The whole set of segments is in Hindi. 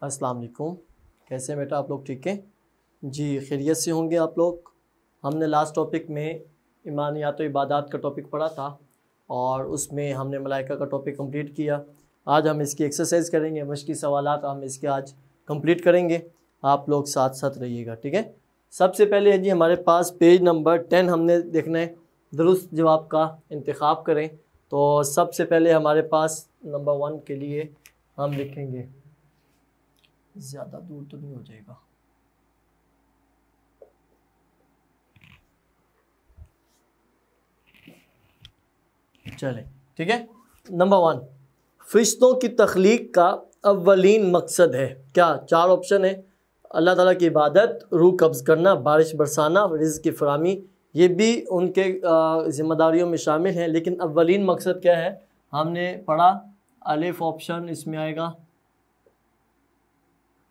अस्सलाम वालेकुम, कैसे हैं बेटा आप लोग? ठीक हैं जी, खैरियत से होंगे आप लोग। हमने लास्ट टॉपिक में ईमानियात व इबादात का टॉपिक पढ़ा था और उसमें हमने मलाइका का टॉपिक कंप्लीट किया। आज हम इसकी एक्सरसाइज करेंगे, मश्की सवालात हम इसके आज कंप्लीट करेंगे। आप लोग साथ साथ रहिएगा, ठीक है। सबसे पहले है जी हमारे पास पेज नंबर 10 हमने देखना है, दुरुस्त जवाब का इंतखाब करें। तो सबसे पहले हमारे पास नंबर 1 के लिए हम लिखेंगे, ज़्यादा दूर तो नहीं हो जाएगा, चले ठीक है। नंबर 1, फरिश्तों की तख्लीक का अव्वलीन मकसद है क्या? 4 ऑप्शन है। अल्लाह ताला की इबादत, रूह कब्ज़ करना, बारिश बरसाना, रिज़्क़ की फरामी, ये भी उनके ज़िम्मेदारियों में शामिल हैं। लेकिन अव्वलीन मकसद क्या है? हमने पढ़ा अलिफ ऑप्शन इसमें आएगा,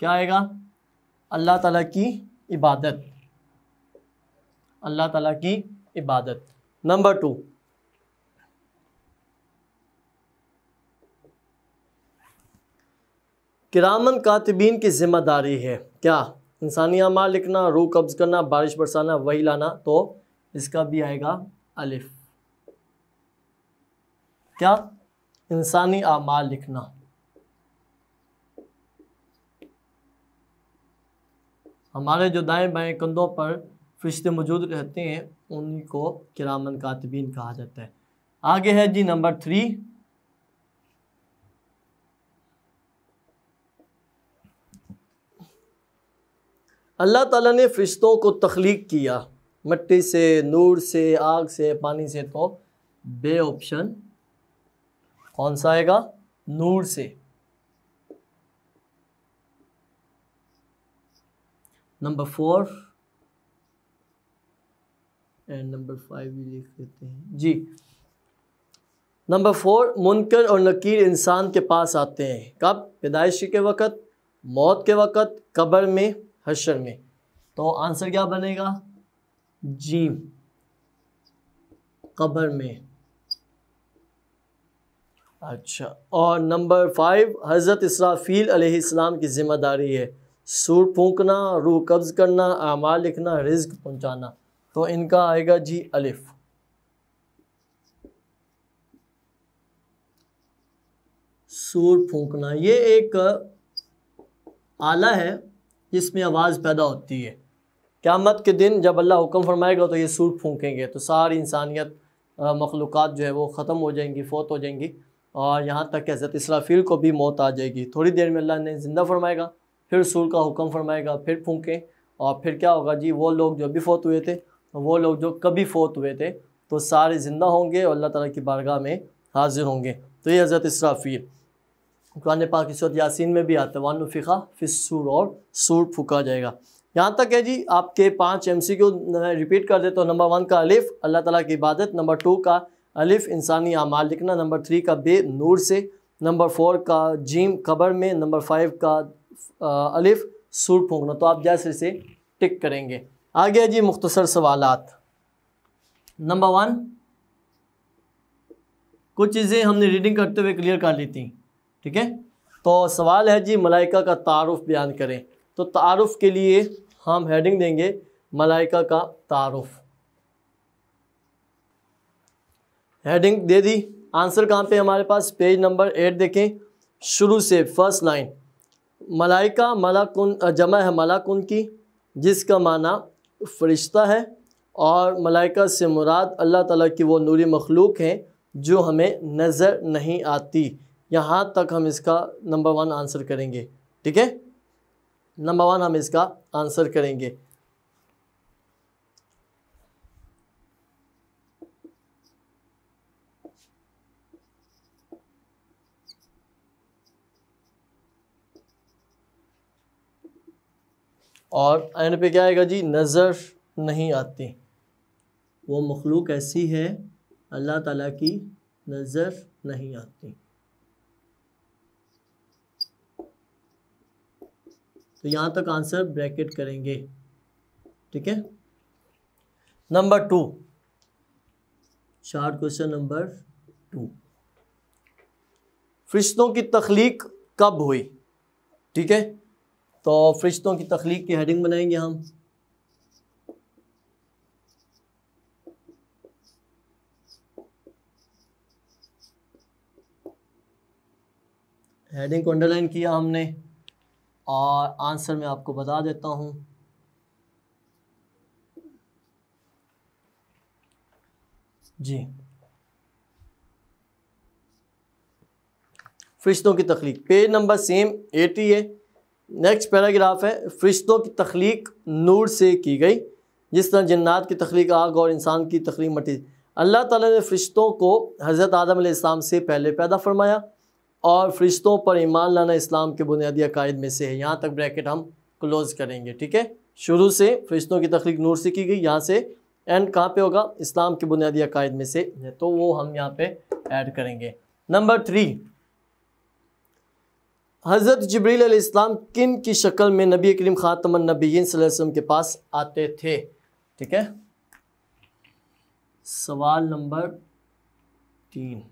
क्या आएगा? अल्लाह ताला की इबादत, अल्लाह ताला की इबादत। नंबर 2, किरामन कातिबीन की ज़िम्मेदारी है क्या? इंसानी अमाल लिखना, रूह कब्ज़ करना, बारिश बरसाना, वही लाना। तो इसका भी आएगा अलिफ, क्या? इंसानी अमाल लिखना। हमारे जो दाएं बाएं कंधों पर फरिश्ते मौजूद रहते हैं उन्हीं को किरामन कातिबीन कहा जाता है। आगे है जी नंबर 3, अल्लाह ताला ने फरिश्तों को तख्लीक किया मिट्टी से, नूर से, आग से, पानी से। तो बे ऑप्शन कौन सा आएगा? नूर से। नंबर 4 एंड नंबर 5 भी लिख देते हैं जी। नंबर 4, मुनकर और नकीर इंसान के पास आते हैं कब? पैदाइश के वक़्त, मौत के वक़्त, कब्र में, हश्र में। तो आंसर क्या बनेगा? जी, कब्र में। अच्छा, और नंबर 5, हज़रत इसराफील अलैहिस्सलाम की ज़िम्मेदारी है सूर फूंकना, रूह कब्ज़ करना, आमाल लिखना, रिज़्क पहुंचाना। तो इनका आएगा जी अलिफ। सूर फूंकना ये एक आला है जिसमें आवाज़ पैदा होती है। क़यामत के दिन जब अल्लाह हुक्म फरमाएगा तो ये सूर फूंकेंगे तो सारी इंसानियत मखलूक़ात जो है वो ख़त्म हो जाएंगी, फ़ौत हो जाएंगी, और यहाँ तक कि हज़रत इसराफील को भी मौत आ जाएगी। थोड़ी देर में अल्लाह ने ज़िंदा फरमाएगा, फिर सूर का हुक्म फरमाएगा, फिर फूंकें, और फिर क्या होगा जी? वो लोग जो अभी फ़ौत हुए थे, वो लोग जो कभी फ़ौत हुए थे, तो सारे ज़िंदा होंगे और अल्लाह ताला की बारगाह में हाज़िर होंगे। तो ये हज़रत इसराफील कुरान पाक की सूरत यासीन में भी आता है, वनुफ़िख़ा फ़िस्सूर, और सूर फूका जाएगा। यहाँ तक है जी। आपके 5 MCQ रिपीट कर देते हो। नंबर 1 का अलिफ, अल्लाह ताला की इबादत। नंबर 2 का अलिफ, इंसानी अमाल लिखना। नंबर 3 का बे, नूर से। नंबर 4 का जीम, कब्र में। नंबर 5 का अलिफ, सूर फूंकना। तो आप जैसे से टिक करेंगे। आगे है जी मुख्तसर सवालात। नंबर 1, कुछ चीज़ें हमने रीडिंग करते हुए क्लियर कर ली थी, ठीक है। तो सवाल है जी मलाइका का तारुफ बयान करें। तो तारुफ के लिए हम हेडिंग देंगे मलाइका का तारुफ। हेडिंग दे दी। आंसर कहाँ पे हमारे पास? पेज नंबर 8 देखें, शुरू से फर्स्ट लाइन। मलाइका मलाकुन जमा है मलाकुन की, जिसका माना फरिश्ता है, और मलाइका से मुराद अल्लाह ताला की वो नूरी मखलूक हैं जो हमें नज़र नहीं आती। यहाँ तक हम इसका नंबर 1 आंसर करेंगे, ठीक है। नंबर 1 हम इसका आंसर करेंगे। और एंड पे क्या आएगा जी? नज़र नहीं आती। वो मखलूक ऐसी है अल्लाह ताला की नज़र नहीं आती। तो यहाँ तक आंसर ब्रैकेट करेंगे, ठीक है। नंबर 2, शार्ट क्वेश्चन नंबर 2, फरिश्तों की तख्लीक कब हुई? ठीक है, तो फरिश्तों की तख्लीक की हेडिंग बनाएंगे हम। हेडिंग को अंडरलाइन किया हमने और आंसर मैं आपको बता देता हूं। जी, फरिश्तों की तख्लीक, पेज नंबर सेम 80 है। नेक्स्ट पैराग्राफ है, फरिश्तों की तख्लीक नूर से की गई, जिस तरह जन्नात की तख्लीक आग और इंसान की तख्लीक मट्टी। अल्लाह ताला ने फरिश्तों को हज़रत आदम अलैहिस्सलाम से पहले पैदा फरमाया और फरिश्तों पर ईमान लाना इस्लाम के बुनियादी अकायद में से है। यहाँ तक ब्रैकेट हम क्लोज करेंगे। ठीक है, शुरू से फरिश्तों की तख्लीक नूर से की गई, यहाँ से एंड कहाँ पे होगा? इस्लाम के बुनियादी अकायद में से है, तो वो हम यहाँ पे ऐड करेंगे। नंबर 3, हज़रत जिब्रील अलैहिस्सलाम किन की शक्ल में नबी करीम ख़ातमुन नबिय्यीन सल्लल्लाहु अलैहि वसल्लम के पास आते थे? ठीक है, सवाल नंबर 3,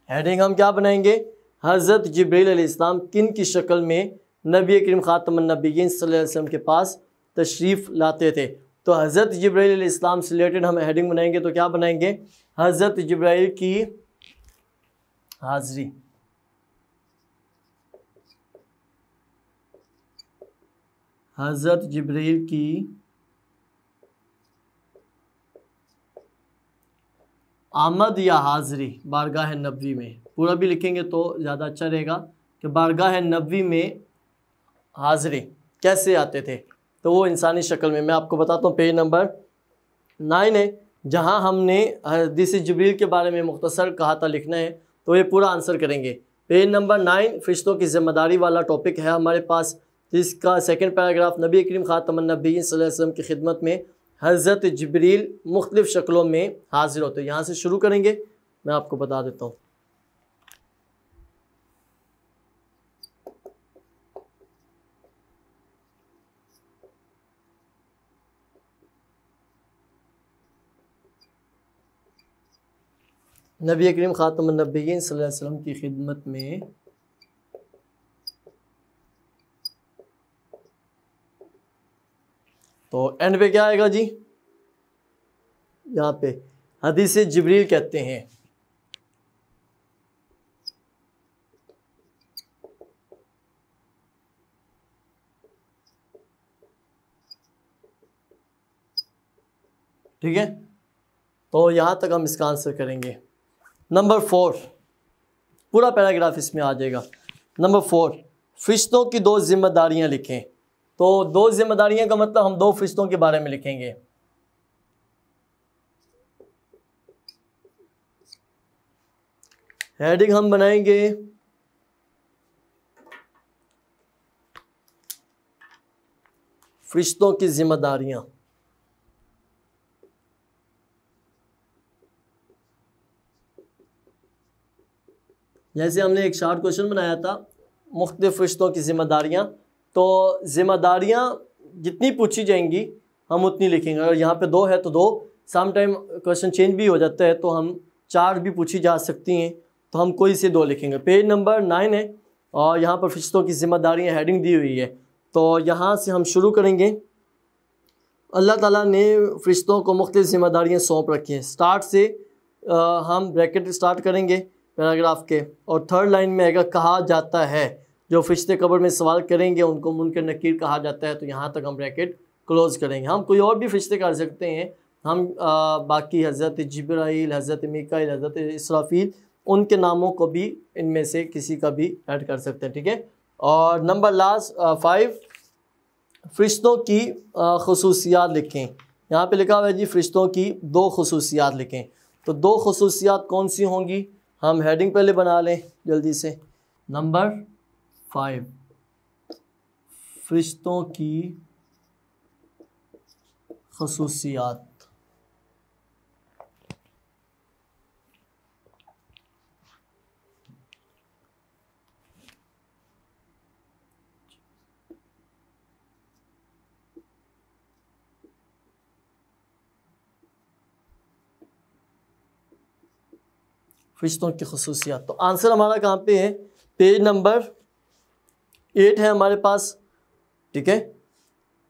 हेडिंग हम क्या बनाएंगे? हज़रत जिब्रील अलैहिस्सलाम किन की शक्ल में नबी करीम ख़ातमुन नबिय्यीन सल्लल्लाहु अलैहि वसल्लम के पास तशरीफ़ लाते थे? तो हज़रत जिब्रील अलैहिस्सलाम से रिलेटेड हम हेडिंग बनाएंगे, तो क्या बनाएंगे? हज़रत जिब्राइल की हाज़री। हज़रत जिब्रील की आमद या हाज़री बारगाह नबवी में, पूरा भी लिखेंगे तो ज़्यादा अच्छा रहेगा कि बारगाह नबवी में हाज़री कैसे आते थे? तो वो इंसानी शक्ल में। मैं आपको बताता हूँ, पेज नंबर 9 है, जहाँ हमने हदीस जिब्रील के बारे में मुख्तसर कहा था लिखना है, तो ये पूरा आंसर करेंगे। पेज नंबर 9 फरिश्तों की ज़िम्मेदारी वाला टॉपिक है हमारे पास, जिसका सेकंड पैराग्राफ, नबी करीम ख़ातमुन नबिय्यीन सल्लल्लाहु अलैहि वसल्लम की खिदमत में हज़रत जिब्रील मुख्तलिफ़ शक्लों में हाजिर होते हैं। यहाँ से शुरू करेंगे, मैं आपको बता देता हूँ। नबी करीम ख़ातमुन नबिय्यीन सल्लल्लाहु अलैहि वसल्लम की खिदमत में तो एंड पे क्या आएगा जी? यहाँ पे हदीस जिब्रील कहते हैं। ठीक है, तो यहाँ तक हम इसका आंसर करेंगे। नंबर 4, पूरा पैराग्राफ इसमें आ जाएगा। नंबर 4, फरिश्तों की 2 जिम्मेदारियाँ लिखें। तो 2 जिम्मेदारियाँ का मतलब हम 2 फरिश्तों के बारे में लिखेंगे। हेडिंग हम बनाएंगे फरिश्तों की जिम्मेदारियाँ। जैसे हमने एक शार्ट क्वेश्चन बनाया था, मुख्तलिफ फरिश्तों की जिम्मेदारियाँ, तो जिम्मेदारियाँ जितनी पूछी जाएंगी हम उतनी लिखेंगे। अगर यहाँ पे 2 है तो 2, सम टाइम क्वेश्चन चेंज भी हो जाता है तो हम 4 भी पूछी जा सकती हैं, तो हम कोई से 2 लिखेंगे। पेज नंबर 9 है और यहाँ पर फरिश्तों की जिम्मेदारियाँ हेडिंग दी हुई है, तो यहाँ से हम शुरू करेंगे। अल्लाह ताला ने फरिश्तों को मुख्तलिफ जिम्मेदारियाँ सौंप रखी हैं। स्टार्ट से हम ब्रैकेट स्टार्ट करेंगे पैराग्राफ के, और 3rd लाइन में आएगा कहा जाता है, जो फरिश्ते कब्र में सवाल करेंगे उनको मुनकर नकीर कहा जाता है, तो यहाँ तक हम ब्रैकेट क्लोज करेंगे। हम कोई और भी फरिश्ते कर सकते हैं, हम बाकी हज़रत जिब्राइल, हज़रत मीकाईल, हज़रत इसराफील, उनके नामों को भी इनमें से किसी का भी ऐड कर सकते हैं। ठीक है, और नंबर लास्ट 5, फरिश्तों की खुसूसियात लिखें। यहाँ पे लिखा हुआ है जी फरिश्तों की 2 खुसूसियात लिखें। तो 2 खुसूसियात कौन सी होंगी? हम हेडिंग पहले बना लें जल्दी से। नंबर 5, फरिश्तों की खुसूसियात। फरिश्तों की खसूसियात। तो आंसर हमारा कहाँ पे है, पेज नंबर 8 है हमारे पास, ठीक है।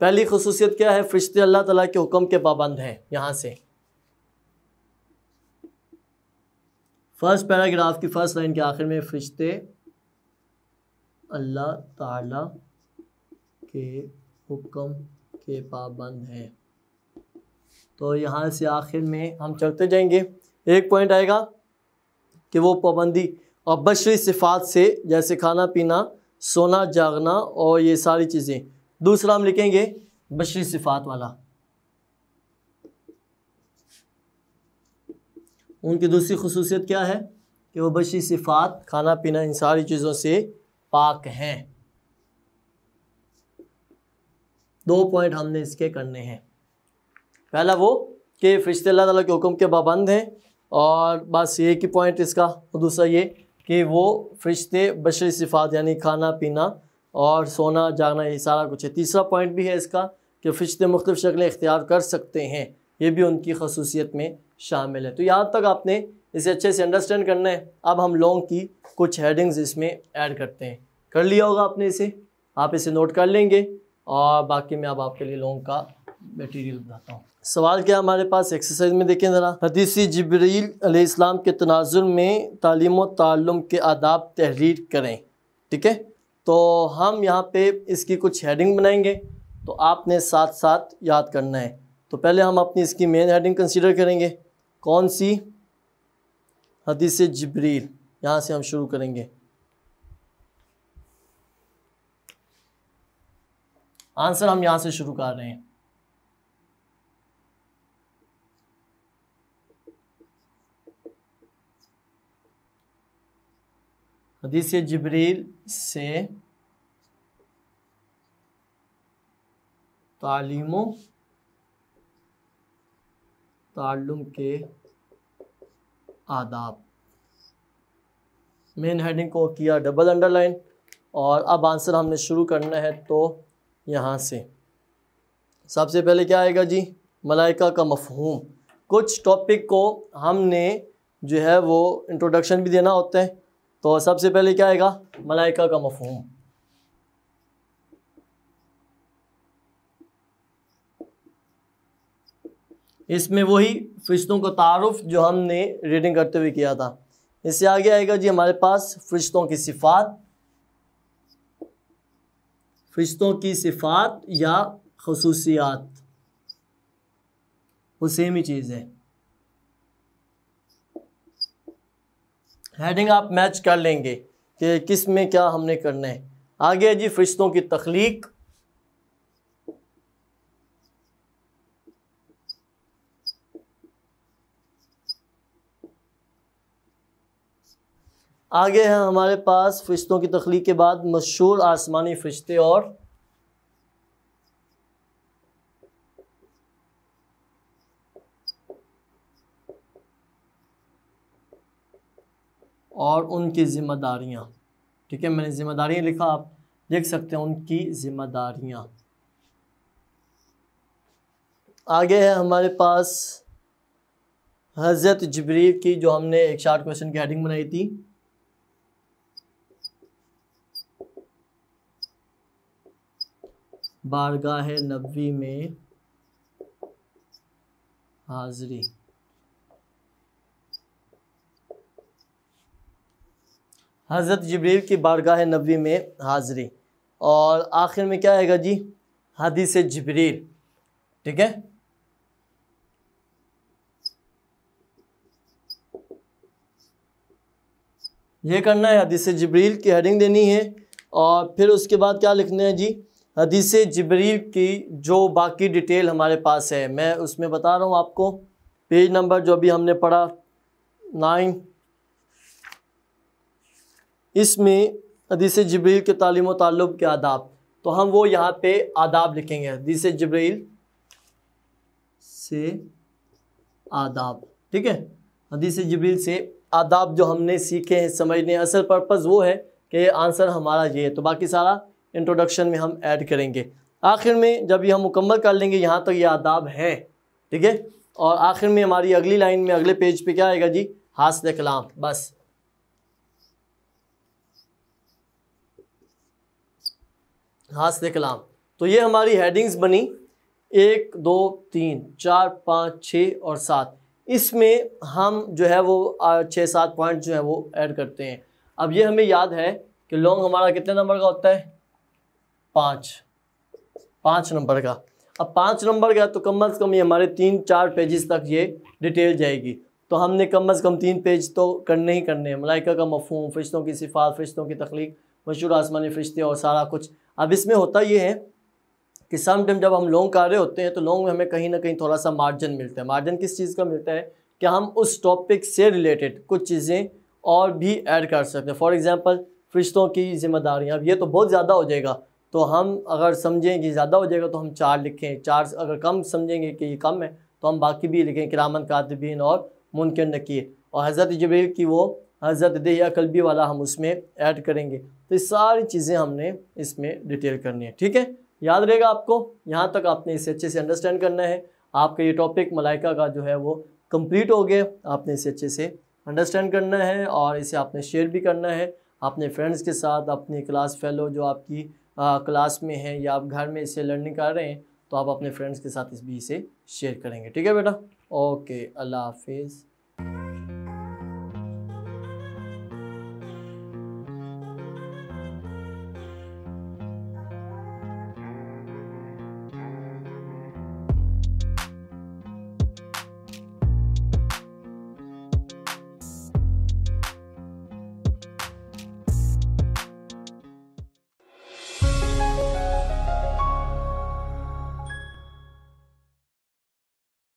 पहली खसूसियत क्या है, फरिश्ते अल्लाह ताला के हुक्म के पाबंद हैं। यहाँ से फर्स्ट पैराग्राफ की फर्स्ट लाइन के आखिर में, फरिश्ते अल्लाह ताला के हुक्म के पाबंद हैं। तो यहाँ से आखिर में हम चलते जाएंगे, एक पॉइंट आएगा कि वो पाबंदी और बशरी सिफ़ात से, जैसे खाना पीना, सोना जागना और ये सारी चीज़ें। दूसरा हम लिखेंगे बशरी सिफ़ात वाला, उनकी दूसरी खसूसियत क्या है कि वो बशरी सिफ़ात, खाना पीना, इन सारी चीज़ों से पाक हैं। 2 पॉइंट हमने इसके करने हैं। पहला वो कि फरिश्ते अल्लाह ताला के हुक्म के पाबंद हैं, और बस एक ही पॉइंट इसका। और दूसरा ये कि वो फरिश्ते बशरी सिफ़ात यानी खाना पीना और सोना जागना, ये सारा कुछ है। तीसरा पॉइंट भी है इसका कि फरिश्ते मुख्तलिफ़ शक्लें इख्तियार कर सकते हैं, ये भी उनकी खसूसियत में शामिल है। तो यहाँ तक आपने इसे अच्छे से अंडरस्टैंड करना है। अब हम लॉन्ग की कुछ हेडिंग्स इसमें ऐड करते हैं। कर लिया होगा आपने इसे, आप इसे नोट कर लेंगे, और बाकी मैं अब आपके लिए लॉन्ग का मटीरियल बताता हूँ। सवाल क्या हमारे पास एक्सरसाइज में देखें ज़रा। हदीसी जिब्रील अलैहिस्सलाम के तनाजुर में तालीम व ताल्लुम के आदाब तहरीर करें, ठीक है। तो हम यहाँ पे इसकी कुछ हेडिंग बनाएंगे, तो आपने साथ साथ याद करना है। तो पहले हम अपनी इसकी मेन हेडिंग कंसीडर करेंगे, कौन सी, हदीस जिब्रील, यहाँ से हम शुरू करेंगे। आंसर हम यहाँ से शुरू कर रहे हैं। हदीस जिब्रील से तालीम ताल्लुम के आदाब, मेन हेडिंग को किया डबल अंडरलाइन, और अब आंसर हमने शुरू करना है। तो यहाँ से सबसे पहले क्या आएगा जी, मलाइका का मफ़हूम। कुछ टॉपिक को हमने जो है वो इंट्रोडक्शन भी देना होता है, तो सबसे पहले क्या आएगा, मलाइका का मफ़हूम। इसमें वही फरिश्तों का तारुफ जो हमने रीडिंग करते हुए किया था। इससे आगे आएगा जी हमारे पास फरिश्तों की सिफ़ात, फरिश्तों की सिफ़ात या खसूसियात, वो सेम ही चीज़ है। हेडिंग आप मैच कर लेंगे कि किस में क्या हमने करना है। आगे है जी फरिश्तों की तख्लीक, आगे है हमारे पास फरिश्तों की तख्लीक के बाद मशहूर आसमानी फरिश्ते और उनकी ज़िम्मेदारियाँ, ठीक है। मैंने ज़िम्मेदारियाँ लिखा, आप देख सकते हैं उनकी ज़िम्मेदारियाँ। आगे है हमारे पास हज़रत जिब्रील की, जो हमने एक शार्ट क्वेश्चन की हेडिंग बनाई थी, बारगाह नबवी में हाज़री। हज़रत जिब्रील की बारगाह नबवी में हाज़री। और आखिर में क्या आएगा जी, हदीस जिब्रील, ठीक है। ये करना है, हदीस जिब्रील की हेडिंग देनी है, और फिर उसके बाद क्या लिखना है जी, हदीस जिब्रील की जो बाकी डिटेल हमारे पास है, मैं उसमें बता रहा हूँ आपको। पेज नंबर जो अभी हमने पढ़ा 9, इसमें हदीस जिब्रील के तालीम व ताल्लुम के आदाब, तो हम वो यहाँ पे आदाब लिखेंगे, हदीस जिब्रील से आदाब, ठीक है। हदीस जिब्रील से आदाब जो हमने सीखे हैं समझने, असल पर्पज़ वो है कि आंसर हमारा ये है। तो बाकी सारा इंट्रोडक्शन में हम ऐड करेंगे। आखिर में जब ये हम मुकम्मल कर लेंगे, यहाँ तक ये आदाब हैं, ठीक है। और आखिर में हमारी अगली लाइन में, अगले पेज पे क्या आएगा जी, हासिल कलाम, बस हासिल कलाम। तो ये हमारी हेडिंग्स बनी 1 2 3 4 5 6 और 7। इसमें हम जो है वो 6-7 पॉइंट जो है वो ऐड करते हैं। अब ये हमें याद है कि लॉन्ग हमारा कितने नंबर का होता है, 5 नंबर का। अब 5 नंबर का तो कम से कम ये हमारे 3-4 पेजेस तक ये डिटेल जाएगी। तो हमने कम से कम 3 पेज तो करने ही करने हैं। मलाइका का मफ़हूम, फ़रिश्तों की सिफ़ात, फ़रिश्तों की तख्लीक, मशहूर आसमानी फ़रिश्ते और सारा कुछ। अब इसमें होता ये है कि सम टाइम जब हम लॉन्ग कर रहे होते हैं तो लॉन्ग में हमें कहीं ना कहीं थोड़ा सा मार्जिन मिलता है। मार्जिन किस चीज़ का मिलता है कि हम उस टॉपिक से रिलेटेड कुछ चीज़ें और भी ऐड कर सकते हैं। फॉर एग्जांपल फ़रिश्तों की ज़िम्मेदारियाँ, अब ये तो बहुत ज़्यादा हो जाएगा, तो हम अगर समझें कि ज़्यादा हो जाएगा तो हम 4 लिखें, 4 अगर कम समझेंगे कि ये कम है तो हम बाकी भी लिखें, किरामन कातिबीन और मुनकर नकीर। और हज़रत जिब्रील की वो हज़रत दहिया कल्बी वाला हम उसमें ऐड करेंगे। तो ये सारी चीज़ें हमने इसमें डिटेल करनी है, ठीक है। याद रहेगा आपको, यहाँ तक आपने इसे अच्छे से अंडरस्टैंड करना है। आपका ये टॉपिक मलाइका का जो है वो कंप्लीट हो गया। आपने इसे अच्छे से अंडरस्टैंड करना है और इसे आपने शेयर भी करना है अपने फ्रेंड्स के साथ, अपनी क्लास फेलो जो आपकी क्लास में है या आप घर में इसे लर्निंग कर रहे हैं तो आप अपने फ्रेंड्स के साथ इसे शेयर करेंगे, ठीक है बेटा। ओके, अल्लाह हाफिज़।